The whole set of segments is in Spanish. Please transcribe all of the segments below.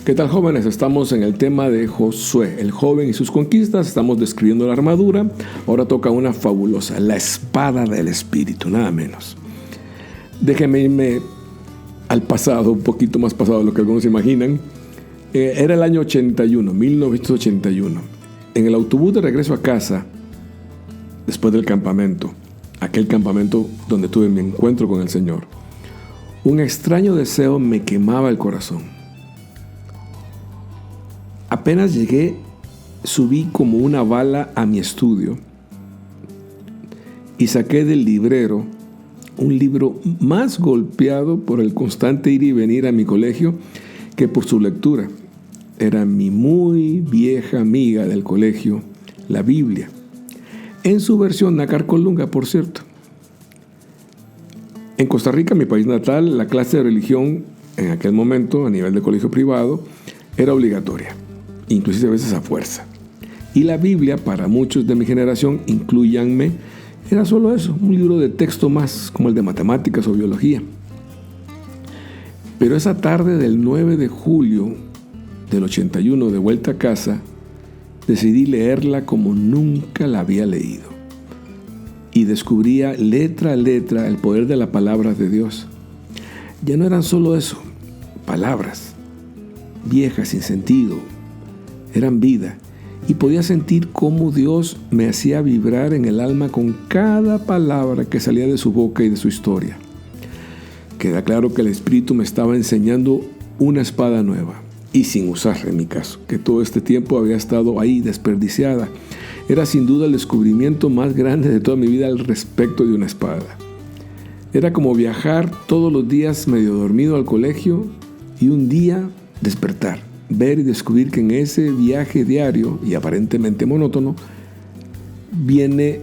¿Qué tal, jóvenes? Estamos en el tema de Josué, el joven y sus conquistas. Estamos describiendo la armadura. Ahora toca una fabulosa, la espada del Espíritu, nada menos. Déjenme irme al pasado, un poquito más pasado de lo que algunos imaginan. Era el año 81, 1981. En el autobús de regreso a casa, después del campamento, aquel campamento donde tuve mi encuentro con el Señor, un extraño deseo me quemaba el corazón. Apenas llegué, subí como una bala a mi estudio y saqué del librero un libro más golpeado por el constante ir y venir a mi colegio que por su lectura. Era mi muy vieja amiga del colegio, la Biblia, en su versión nácar colunga, por cierto. En Costa Rica, mi país natal, la clase de religión en aquel momento, a nivel de colegio privado, era obligatoria, inclusive a veces a fuerza. Y la Biblia, para muchos de mi generación, incluyanme, era solo eso, un libro de texto más, como el de matemáticas o biología. Pero esa tarde del 9 de julio del 81, de vuelta a casa, decidí leerla como nunca la había leído. Y descubría letra a letra el poder de la palabra de Dios. Ya no eran solo eso, palabras viejas, sin sentido, eran vida, y podía sentir cómo Dios me hacía vibrar en el alma con cada palabra que salía de su boca y de su historia. Queda claro que el Espíritu me estaba enseñando una espada nueva, y sin usar en mi caso, que todo este tiempo había estado ahí desperdiciada. Era sin duda el descubrimiento más grande de toda mi vida al respecto de una espada. Era como viajar todos los días medio dormido al colegio y un día despertar, ver y descubrir que en ese viaje diario y aparentemente monótono viene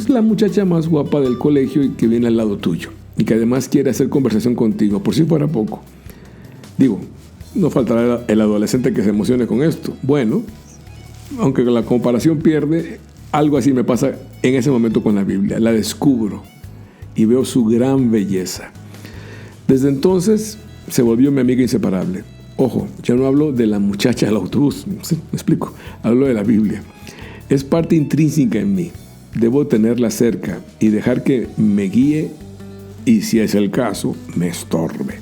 la muchacha más guapa del colegio y que viene al lado tuyo y que además quiere hacer conversación contigo, por si fuera poco. Digo, no faltará el adolescente que se emocione con esto. Bueno, aunque la comparación pierde, algo así me pasa en ese momento con la Biblia. La descubro y veo su gran belleza. Desde entonces se volvió mi amiga inseparable. Ojo, ya no hablo de la muchacha del autobús, ¿sí? Me explico, hablo de la Biblia. Es parte intrínseca en mí. Debo tenerla cerca y dejar que me guíe y, si es el caso, me estorbe.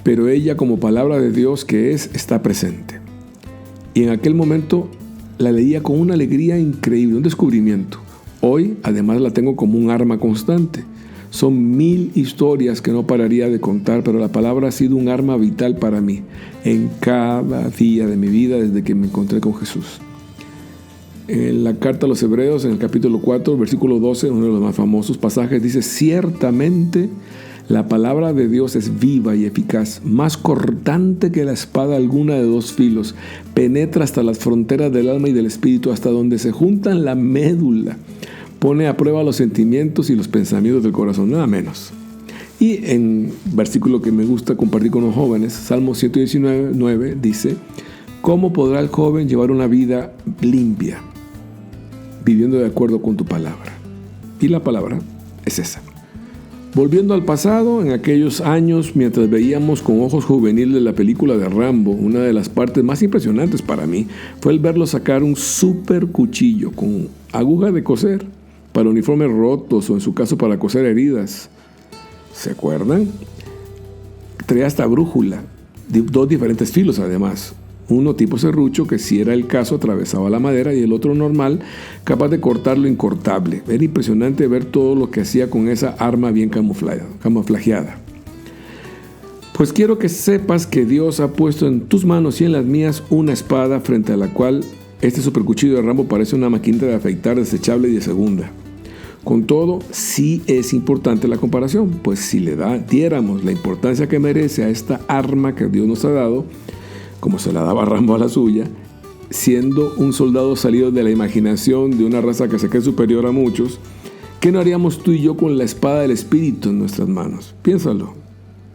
Pero ella, como palabra de Dios que es, está presente. Y en aquel momento la leía con una alegría increíble, un descubrimiento. Hoy, además, la tengo como un arma constante. Son 1000 historias que no pararía de contar, pero la palabra ha sido un arma vital para mí en cada día de mi vida desde que me encontré con Jesús. En la carta a los Hebreos, en el capítulo 4, versículo 12, uno de los más famosos pasajes, dice: ciertamente la palabra de Dios es viva y eficaz, más cortante que la espada alguna de 2 filos, penetra hasta las fronteras del alma y del espíritu, hasta donde se juntan la médula, pone a prueba los sentimientos y los pensamientos del corazón, nada menos. Y en versículo que me gusta compartir con los jóvenes, Salmo 119:9 dice: ¿cómo podrá el joven llevar una vida limpia? Viviendo de acuerdo con tu palabra. Y la palabra es esa. Volviendo al pasado, en aquellos años, mientras veíamos con ojos juveniles la película de Rambo, una de las partes más impresionantes para mí fue el verlo sacar un súper cuchillo con aguja de coser para uniformes rotos o en su caso para coser heridas. ¿Se acuerdan? Traía hasta brújula, 2 diferentes filos además. Uno tipo serrucho, que si era el caso atravesaba la madera, y el otro normal, capaz de cortar lo incortable. Era impresionante ver todo lo que hacía con esa arma bien camuflajeada. Pues quiero que sepas que Dios ha puesto en tus manos y en las mías una espada frente a la cual este supercuchillo de Rambo parece una maquinita de afeitar desechable y de segunda. Con todo, sí es importante la comparación, pues si le diéramos la importancia que merece a esta arma que Dios nos ha dado, como se la daba Rambo a la suya, siendo un soldado salido de la imaginación de una raza que se cree superior a muchos, ¿qué no haríamos tú y yo con la espada del Espíritu en nuestras manos? Piénsalo.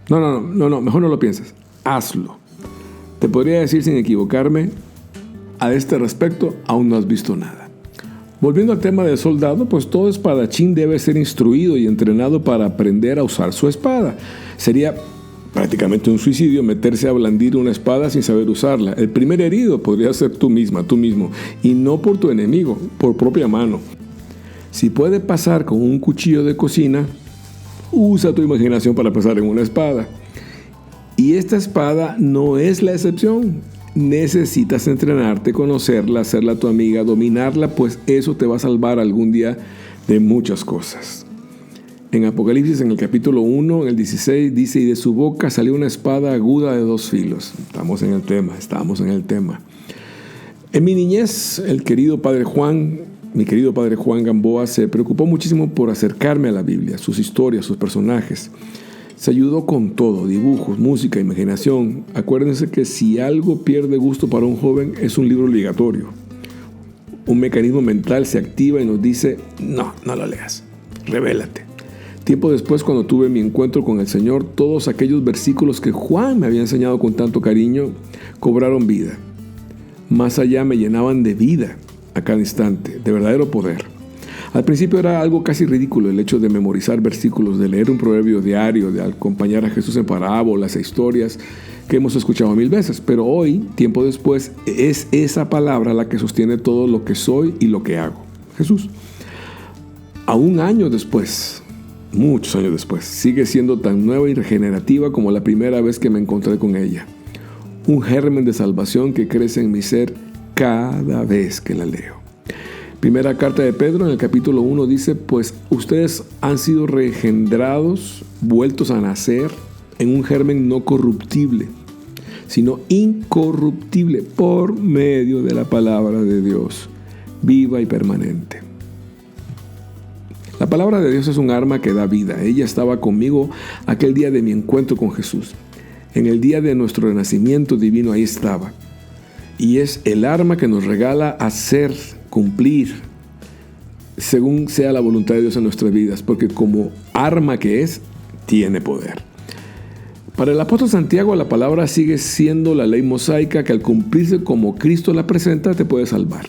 No, mejor no lo pienses. Hazlo. Te podría decir sin equivocarme, a este respecto aún no has visto nada. Volviendo al tema del soldado, pues todo espadachín debe ser instruido y entrenado para aprender a usar su espada. Sería prácticamente un suicidio, meterse a blandir una espada sin saber usarla. El primer herido podría ser tú misma, tú mismo, y no por tu enemigo, por propia mano. Si puede pasar con un cuchillo de cocina, usa tu imaginación para pasar en una espada. Y esta espada no es la excepción. Necesitas entrenarte, conocerla, hacerla tu amiga, dominarla, pues eso te va a salvar algún día de muchas cosas. En Apocalipsis, en el capítulo 1, en el 16, dice: y de su boca salió una espada aguda de 2 filos. Estamos en el tema. En mi niñez, mi querido padre Juan Gamboa se preocupó muchísimo por acercarme a la Biblia, sus historias, sus personajes. Se ayudó con todo: dibujos, música, imaginación. Acuérdense que si algo pierde gusto para un joven, es un libro obligatorio. Un mecanismo mental se activa y nos dice: no lo leas, revélate. Tiempo después, cuando tuve mi encuentro con el Señor, todos aquellos versículos que Juan me había enseñado con tanto cariño cobraron vida. Más allá, me llenaban de vida a cada instante, de verdadero poder. Al principio era algo casi ridículo el hecho de memorizar versículos, de leer un proverbio diario, de acompañar a Jesús en parábolas e historias que hemos escuchado 1000 veces. Pero hoy, tiempo después, es esa palabra la que sostiene todo lo que soy y lo que hago. Jesús. Aún años después, muchos años después, sigue siendo tan nueva y regenerativa como la primera vez que me encontré con ella. Un germen de salvación que crece en mi ser cada vez que la leo. Primera carta de Pedro, en el capítulo 1, dice: pues ustedes han sido regenerados, vueltos a nacer en un germen no corruptible, sino incorruptible, por medio de la palabra de Dios, viva y permanente. La palabra de Dios es un arma que da vida. Ella estaba conmigo aquel día de mi encuentro con Jesús. En el día de nuestro renacimiento divino, ahí estaba. Y es el arma que nos regala hacer, cumplir, según sea la voluntad de Dios en nuestras vidas, porque como arma que es, tiene poder. Para el apóstol Santiago, la palabra sigue siendo la ley mosaica que, al cumplirse como Cristo la presenta, te puede salvar.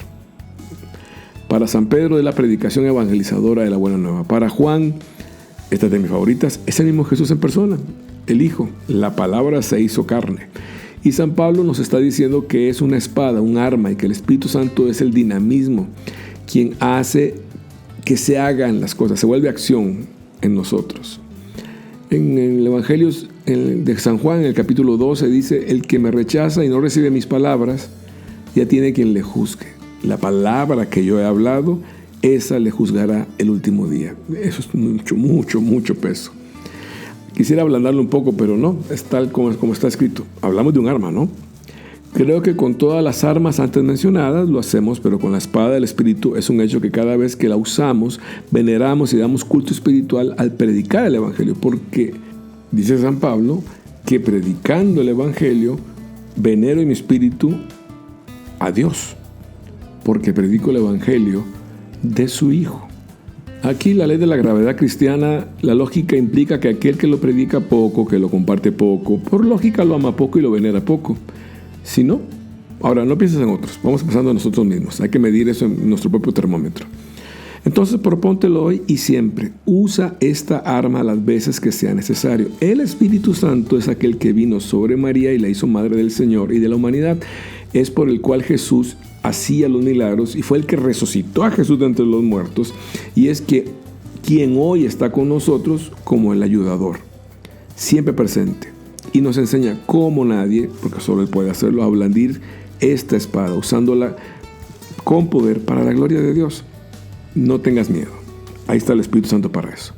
Para San Pedro, es la predicación evangelizadora de la buena nueva. Para Juan, esta es de mis favoritas, es el mismo Jesús en persona, el Hijo. La palabra se hizo carne. Y San Pablo nos está diciendo que es una espada, un arma, y que el Espíritu Santo es el dinamismo, quien hace que se hagan las cosas, se vuelve acción en nosotros. En el Evangelio de San Juan, en el capítulo 12, dice: el que me rechaza y no recibe mis palabras, ya tiene quien le juzgue. La palabra que yo he hablado, esa le juzgará el último día. Eso es mucho peso. Quisiera ablandarlo un poco, pero no, es tal como está escrito. Hablamos de un arma, ¿no? Creo que con todas las armas antes mencionadas lo hacemos, pero con la espada del Espíritu es un hecho que cada vez que la usamos, veneramos y damos culto espiritual al predicar el Evangelio, porque dice San Pablo que predicando el Evangelio, venero en mi espíritu a Dios, porque predico el Evangelio de su Hijo. Aquí la ley de la gravedad cristiana, la lógica implica que aquel que lo predica poco, que lo comparte poco, por lógica lo ama poco y lo venera poco. Si no, ahora no pienses en otros, vamos pensando en nosotros mismos. Hay que medir eso en nuestro propio termómetro. Entonces propóntelo hoy y siempre. Usa esta arma las veces que sea necesario. El Espíritu Santo es aquel que vino sobre María y la hizo madre del Señor y de la humanidad. Es por el cual Jesús hacía los milagros y fue el que resucitó a Jesús de entre los muertos, y es que quien hoy está con nosotros como el ayudador, siempre presente, y nos enseña como nadie, porque solo Él puede hacerlo, a blandir esta espada, usándola con poder para la gloria de Dios. No tengas miedo, ahí está el Espíritu Santo para eso.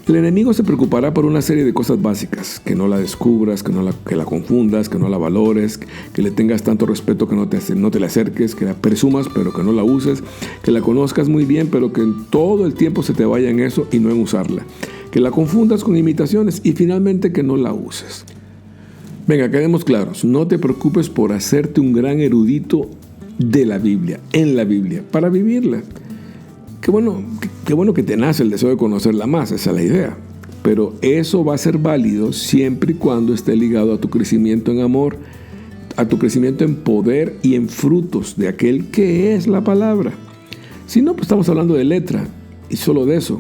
El enemigo se preocupará por una serie de cosas básicas: que no la descubras, que la confundas, que no la valores, que le tengas tanto respeto que no te le acerques, que la presumas pero que no la uses, que la conozcas muy bien pero que todo el tiempo se te vaya en eso y no en usarla, que la confundas con imitaciones y finalmente que no la uses. Venga, quedemos claros, no te preocupes por hacerte un gran erudito de la Biblia, en la Biblia, para vivirla. Qué bueno que te nace el deseo de conocerla más, esa es la idea. Pero eso va a ser válido siempre y cuando esté ligado a tu crecimiento en amor, a tu crecimiento en poder y en frutos de aquel que es la palabra. Si no, pues estamos hablando de letra y solo de eso.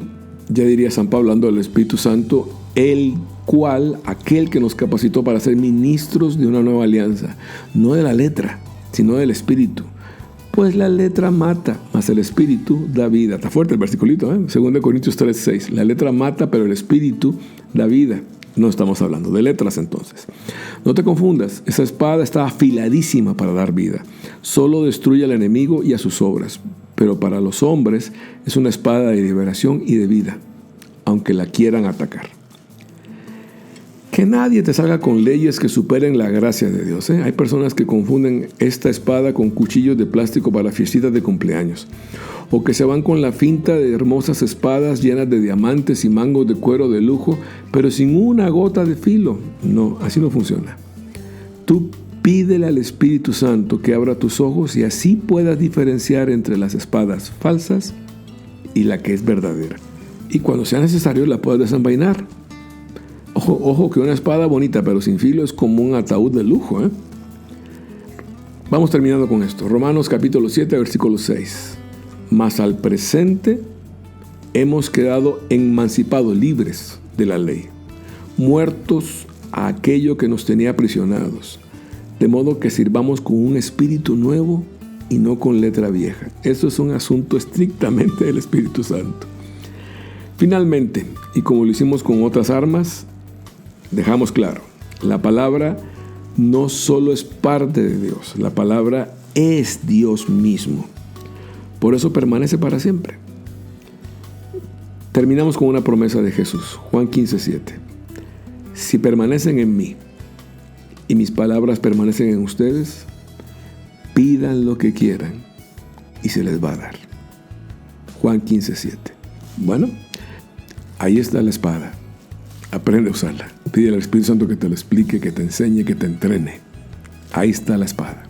Ya diría San Pablo, hablando del Espíritu Santo, el cual aquel que nos capacitó para ser ministros de una nueva alianza, no de la letra, sino del Espíritu. Pues la letra mata, mas el Espíritu da vida. Está fuerte el versiculito, 2 Corintios 3:6. La letra mata, pero el Espíritu da vida. No estamos hablando de letras entonces. No te confundas, esa espada está afiladísima para dar vida. Solo destruye al enemigo y a sus obras. Pero para los hombres es una espada de liberación y de vida, aunque la quieran atacar. Que nadie te salga con leyes que superen la gracia de Dios. Hay personas que confunden esta espada con cuchillos de plástico para fiestitas de cumpleaños. O que se van con la finta de hermosas espadas llenas de diamantes y mangos de cuero de lujo, pero sin una gota de filo. No, así no funciona. Tú pídele al Espíritu Santo que abra tus ojos y así puedas diferenciar entre las espadas falsas y la que es verdadera. Y cuando sea necesario la puedas desenvainar. Ojo que una espada bonita pero sin filo es como un ataúd de lujo. Vamos terminando con esto. Romanos capítulo 7, versículo 6. Mas al presente hemos quedado emancipados, libres de la ley, muertos a aquello que nos tenía aprisionados, de modo que sirvamos con un espíritu nuevo y no con letra vieja. Eso es un asunto estrictamente del Espíritu Santo. Finalmente, y como lo hicimos con otras armas, dejamos claro, la palabra no solo es parte de Dios, la palabra es Dios mismo. Por eso permanece para siempre. Terminamos con una promesa de Jesús, Juan 15:7. Si permanecen en mí y mis palabras permanecen en ustedes, pidan lo que quieran y se les va a dar. Juan 15:7. Bueno, ahí está la espada. Aprende a usarla. Pide al Espíritu Santo que te lo explique, que te enseñe, que te entrene. Ahí está la espada.